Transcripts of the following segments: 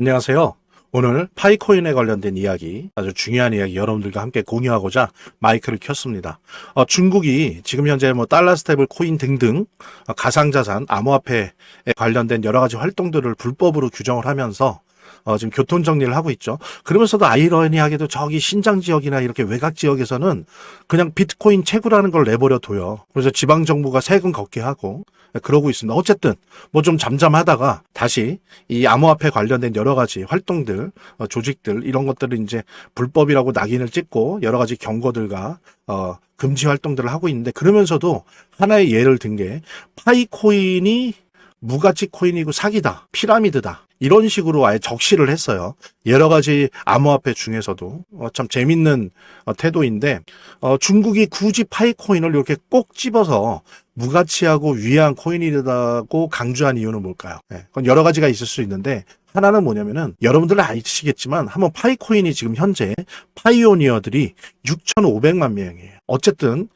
안녕하세요. 오늘 파이코인에 관련된 이야기, 아주 중요한 이야기 여러분들과 함께 공유하고자 마이크를 켰습니다. 중국이 지금 현재 달러 스테이블 코인 등등 가상자산, 암호화폐에 관련된 여러 가지 활동들을 불법으로 규정을 하면서 지금 교통 정리를 하고 있죠. 그러면서도 아이러니하게도 저기 신장 지역이나 이렇게 외곽 지역에서는 그냥 비트코인 채굴하는 걸 내버려 둬요. 그래서 지방 정부가 세금 걷게 하고 그러고 있습니다. 어쨌든 좀 잠잠하다가 다시 이 암호화폐 관련된 여러 가지 활동들, 조직들 이런 것들을 이제 불법이라고 낙인을 찍고 여러 가지 경고들과 금지 활동들을 하고 있는데, 그러면서도 하나의 예를 든 게 파이코인이 무가치 코인이고 사기다, 피라미드다, 이런 식으로 아예 적시를 했어요. 여러 가지 암호화폐 중에서도 참 재밌는 태도인데, 중국이 굳이 파이코인을 이렇게 꼭 집어서 무가치하고 위대한 코인이라고 강조한 이유는 뭘까요? 그건 여러 가지가 있을 수 있는데, 하나는 뭐냐면은 여러분들은 아시겠지만 한번 파이코인이 지금 현재 파이오니어들이 6,500만 명이에요. 어쨌든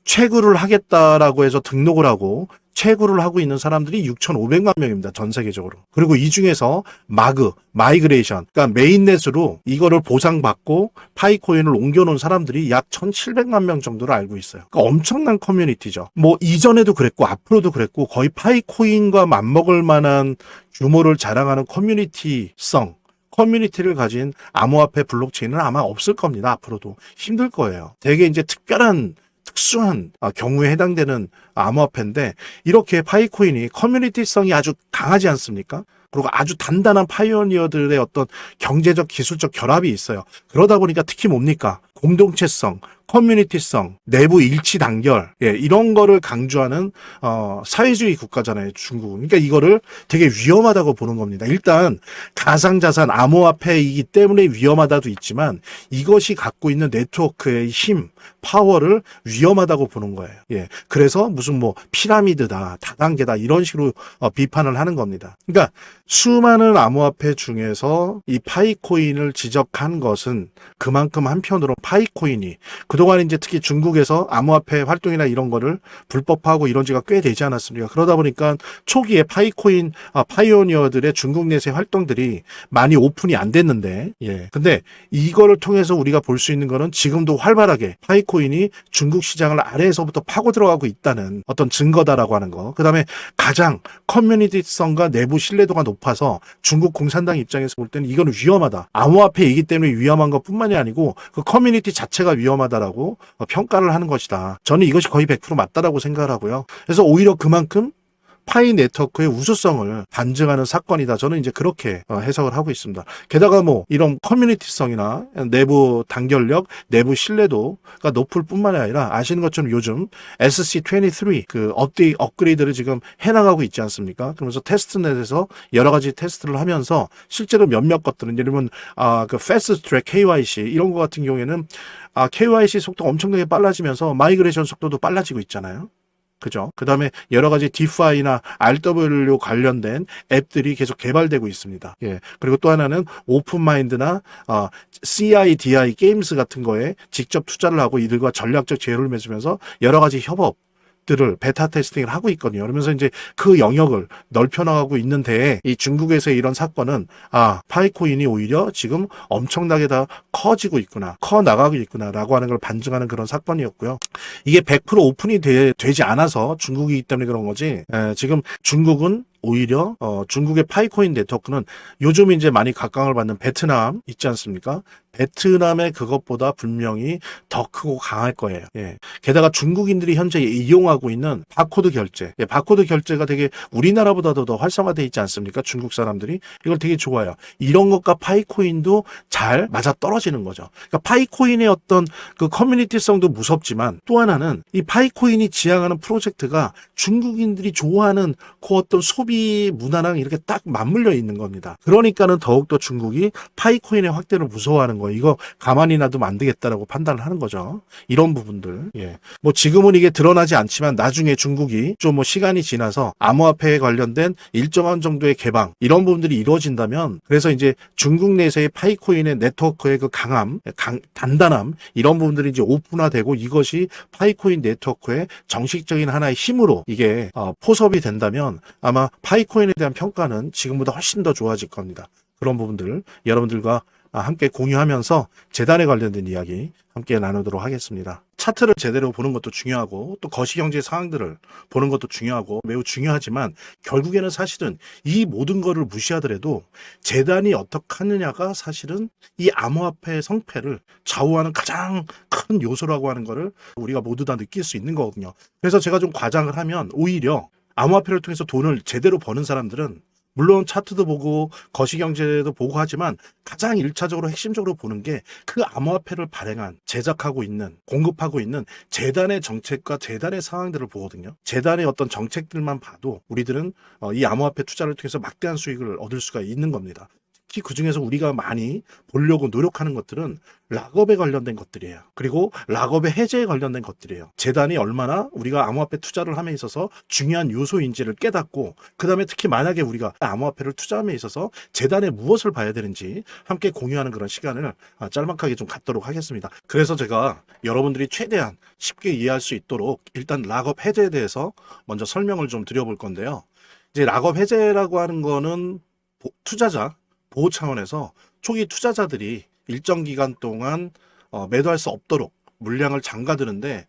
채굴을 하겠다라고 해서 등록을 하고 채굴을 하고 있는 사람들이 6,500만 명입니다. 전 세계적으로. 그리고 이 중에서 마이그레이션, 그러니까 메인넷으로 이거를 보상받고 파이코인을 옮겨놓은 사람들이 약 1,700만 명 정도로 알고 있어요. 그러니까 엄청난 커뮤니티죠. 이전에도 그랬고 앞으로도 그랬고 거의 파이코인과 맞먹을 만한 규모를 자랑하는 커뮤니티를 가진 암호화폐 블록체인은 아마 없을 겁니다. 앞으로도 힘들 거예요. 되게 이제 특수한 경우에 해당되는 암호화폐인데, 이렇게 파이코인이 커뮤니티성이 아주 강하지 않습니까? 그리고 아주 단단한 파이오니어들의 어떤 경제적 기술적 결합이 있어요. 그러다 보니까 특히 뭡니까? 공동체성, 커뮤니티성, 내부 일치 단결, 이런 거를 강조하는 사회주의 국가잖아요, 중국은. 그러니까 이거를 되게 위험하다고 보는 겁니다. 일단 가상자산, 암호화폐이기 때문에 위험하다도 있지만 이것이 갖고 있는 네트워크의 힘, 파워를 위험하다고 보는 거예요. 그래서 무슨 피라미드다, 다단계다, 이런 식으로 비판을 하는 겁니다. 그러니까 수많은 암호화폐 중에서 이 파이코인을 지적한 것은 그만큼 한편으로 파이코인이 그동안 이제 특히 중국에서 암호화폐 활동이나 이런 거를 불법화하고 이런 지가 꽤 되지 않았습니까? 그러다 보니까 초기에 파이코인 파이오니어들의 중국 내세 활동들이 많이 오픈이 안 됐는데, 근데 이거를 통해서 우리가 볼 수 있는 거는 지금도 활발하게 파이코인이 중국 시장을 아래에서부터 파고 들어가고 있다는 어떤 증거다라고 하는 거. 그다음에 가장 커뮤니티성과 내부 신뢰도가 높아서 중국 공산당 입장에서 볼 때는 이거는 위험하다, 암호화폐이기 때문에 위험한 것뿐만이 아니고 그 커뮤니티 자체가 위험하다라고 평가를 하는 것이다. 저는 이것이 거의 100% 맞다라고 생각을 하고요. 그래서 오히려 그만큼 파이 네트워크의 우수성을 반증하는 사건이다. 저는 이제 그렇게 해석을 하고 있습니다. 게다가 이런 커뮤니티성이나 내부 단결력, 내부 신뢰도가 높을 뿐만이 아니라 아시는 것처럼 요즘 SC23 그 업그레이드를 지금 해나가고 있지 않습니까? 그러면서 테스트넷에서 여러 가지 테스트를 하면서 실제로 몇몇 것들은, 예를 들면 그 패스트 트랙 KYC 이런 거 같은 경우에는 KYC 속도가 엄청나게 빨라지면서 마이그레이션 속도도 빨라지고 있잖아요. 그죠? 그 다음에 여러 가지 디파이나 RW 관련된 앱들이 계속 개발되고 있습니다. 그리고 또 하나는 오픈마인드나 CIDI 게임스 같은 거에 직접 투자를 하고 이들과 전략적 제휴를 맺으면서 여러 가지 협업들을 베타 테스팅을 하고 있거든요. 그러면서 이제 그 영역을 넓혀나가고 있는데, 이 중국에서의 이런 사건은 파이코인이 오히려 지금 엄청나게 다 커지고 있구나, 커 나가고 있구나라고 하는 걸 반증하는 그런 사건이었고요. 이게 100% 오픈이 되지 않아서 중국이기 때문에 그런 거지, 지금 중국은 오히려 중국의 파이코인 네트워크는 요즘 이제 많이 각광을 받는 베트남 있지 않습니까? 베트남의 그것보다 분명히 더 크고 강할 거예요. 게다가 중국인들이 현재 이용하고 있는 바코드 결제, 바코드 결제가 되게 우리나라보다도 더 활성화되어 있지 않습니까? 중국 사람들이 이걸 되게 좋아해요. 이런 것과 파이코인도 잘 맞아 떨어지는 거죠. 그러니까 파이코인의 어떤 그 커뮤니티성도 무섭지만, 또 하나는 이 파이코인이 지향하는 프로젝트가 중국인들이 좋아하는 그 어떤 소비 문화랑 이렇게 딱 맞물려 있는 겁니다. 그러니까는 더욱더 중국이 파이코인의 확대를 무서워하는 거예요. 이거 가만히 놔두면 안 되겠다라고 판단을 하는 거죠. 이런 부분들. 지금은 이게 드러나지 않지만 나중에 중국이 좀 시간이 지나서 암호화폐에 관련된 일정한 정도의 개방, 이런 부분들이 이루어진다면, 그래서 이제 중국 내에서의 파이코인의 네트워크의 그 강함, 단단함, 이런 부분들이 이제 오픈화되고 이것이 파이코인 네트워크의 정식적인 하나의 힘으로 이게 포섭이 된다면 아마 파이코인에 대한 평가는 지금보다 훨씬 더 좋아질 겁니다. 그런 부분들 여러분들과 함께 공유하면서 재단에 관련된 이야기 함께 나누도록 하겠습니다. 차트를 제대로 보는 것도 중요하고 또 거시경제 상황들을 보는 것도 중요하고 매우 중요하지만 결국에는 사실은 이 모든 거를 무시하더라도 재단이 어떻게 하느냐가 사실은 이 암호화폐의 성패를 좌우하는 가장 큰 요소라고 하는 거를 우리가 모두 다 느낄 수 있는 거거든요. 그래서 제가 좀 과장을 하면 오히려 암호화폐를 통해서 돈을 제대로 버는 사람들은 물론 차트도 보고 거시경제도 보고 하지만 가장 1차적으로 핵심적으로 보는 게 그 암호화폐를 발행한 제작하고 있는 공급하고 있는 재단의 정책과 재단의 상황들을 보거든요. 재단의 어떤 정책들만 봐도 우리들은 이 암호화폐 투자를 통해서 막대한 수익을 얻을 수가 있는 겁니다. 특히 그중에서 우리가 많이 보려고 노력하는 것들은 락업에 관련된 것들이에요. 그리고 락업의 해제에 관련된 것들이에요. 재단이 얼마나 우리가 암호화폐 투자를 함에 있어서 중요한 요소인지를 깨닫고 그 다음에 특히 만약에 우리가 암호화폐를 투자함에 있어서 재단에 무엇을 봐야 되는지 함께 공유하는 그런 시간을 짤막하게 좀 갖도록 하겠습니다. 그래서 제가 여러분들이 최대한 쉽게 이해할 수 있도록 일단 락업 해제에 대해서 먼저 설명을 좀 드려볼 건데요. 이제 락업 해제라고 하는 거는 투자자 보호 차원에서 초기 투자자들이 일정 기간 동안 매도할 수 없도록 물량을 잠가두는데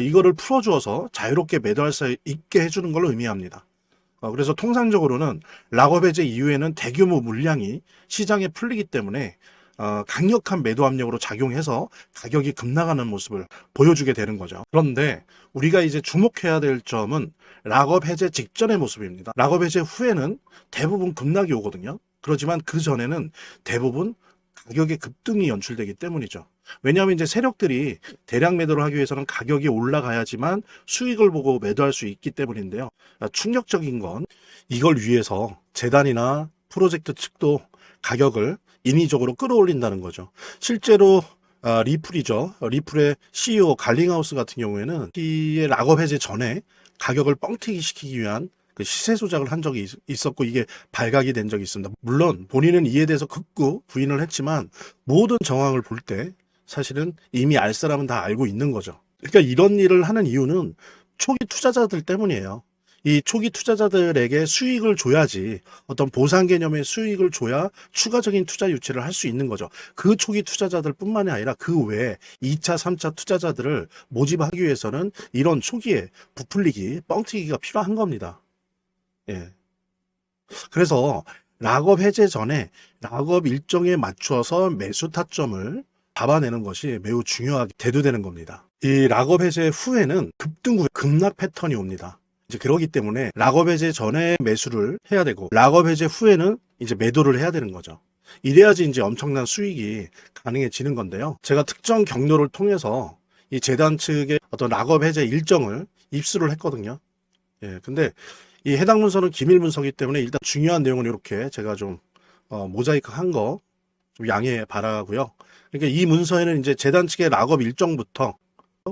이거를 풀어주어서 자유롭게 매도할 수 있게 해주는 걸 의미합니다. 그래서 통상적으로는 락업 해제 이후에는 대규모 물량이 시장에 풀리기 때문에 강력한 매도 압력으로 작용해서 가격이 급락하는 모습을 보여주게 되는 거죠. 그런데 우리가 이제 주목해야 될 점은 락업 해제 직전의 모습입니다. 락업 해제 후에는 대부분 급락이 오거든요. 그렇지만 그 전에는 대부분 가격의 급등이 연출되기 때문이죠. 왜냐하면 이제 세력들이 대량 매도를 하기 위해서는 가격이 올라가야지만 수익을 보고 매도할 수 있기 때문인데요. 충격적인 건 이걸 위해서 재단이나 프로젝트 측도 가격을 인위적으로 끌어올린다는 거죠. 실제로 리플이죠. 리플의 CEO 갈링하우스 같은 경우에는 이 락업 해제 전에 가격을 뻥튀기 시키기 위한 그 시세 조작을 한 적이 있었고 이게 발각이 된 적이 있습니다. 물론 본인은 이에 대해서 극구 부인을 했지만 모든 정황을 볼 때 사실은 이미 알 사람은 다 알고 있는 거죠. 그러니까 이런 일을 하는 이유는 초기 투자자들 때문이에요. 이 초기 투자자들에게 수익을 줘야지 어떤 보상 개념의 수익을 줘야 추가적인 투자 유치를 할 수 있는 거죠. 그 초기 투자자들 뿐만이 아니라 그 외에 2차, 3차 투자자들을 모집하기 위해서는 이런 초기에 부풀리기, 뻥튀기가 필요한 겁니다. 예. 그래서 락업 해제 전에 락업 일정에 맞춰서 매수 타점을 잡아내는 것이 매우 중요하게 대두되는 겁니다. 이 락업 해제 후에는 급등 후에 급락 패턴이 옵니다. 이제 그러기 때문에 락업 해제 전에 매수를 해야 되고 락업 해제 후에는 이제 매도를 해야 되는 거죠. 이래야지 이제 엄청난 수익이 가능해지는 건데요. 제가 특정 경로를 통해서 이 재단 측의 어떤 락업 해제 일정을 입수를 했거든요. 예, 근데 이 해당 문서는 기밀 문서이기 때문에 일단 중요한 내용은 이렇게 제가 좀 모자이크 한 거 좀 양해 바라고요. 그러니까 이 문서에는 이제 재단 측의 락업 일정부터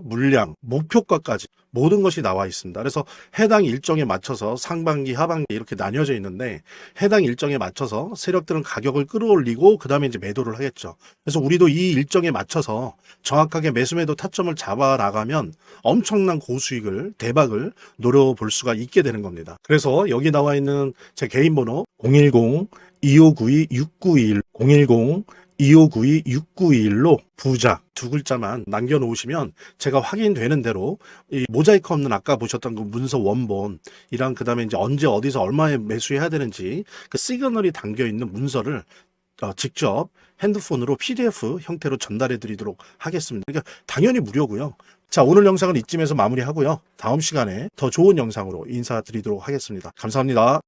물량, 목표가까지 모든 것이 나와 있습니다. 그래서 해당 일정에 맞춰서 상반기, 하반기 이렇게 나뉘어져 있는데 해당 일정에 맞춰서 세력들은 가격을 끌어올리고 그 다음에 이제 매도를 하겠죠. 그래서 우리도 이 일정에 맞춰서 정확하게 매수매도 타점을 잡아 나가면 엄청난 고수익을, 대박을 노려볼 수가 있게 되는 겁니다. 그래서 여기 나와 있는 제 개인 번호 010-2592-6921 010-2592-6921로 부자 두 글자만 남겨놓으시면 제가 확인되는 대로 이 모자이크 없는 아까 보셨던 그 문서 원본이랑 그 다음에 이제 언제 어디서 얼마에 매수해야 되는지 그 시그널이 담겨 있는 문서를 직접 핸드폰으로 PDF 형태로 전달해 드리도록 하겠습니다. 그러니까 당연히 무료고요. 자, 오늘 영상은 이쯤에서 마무리하고요. 다음 시간에 더 좋은 영상으로 인사드리도록 하겠습니다. 감사합니다.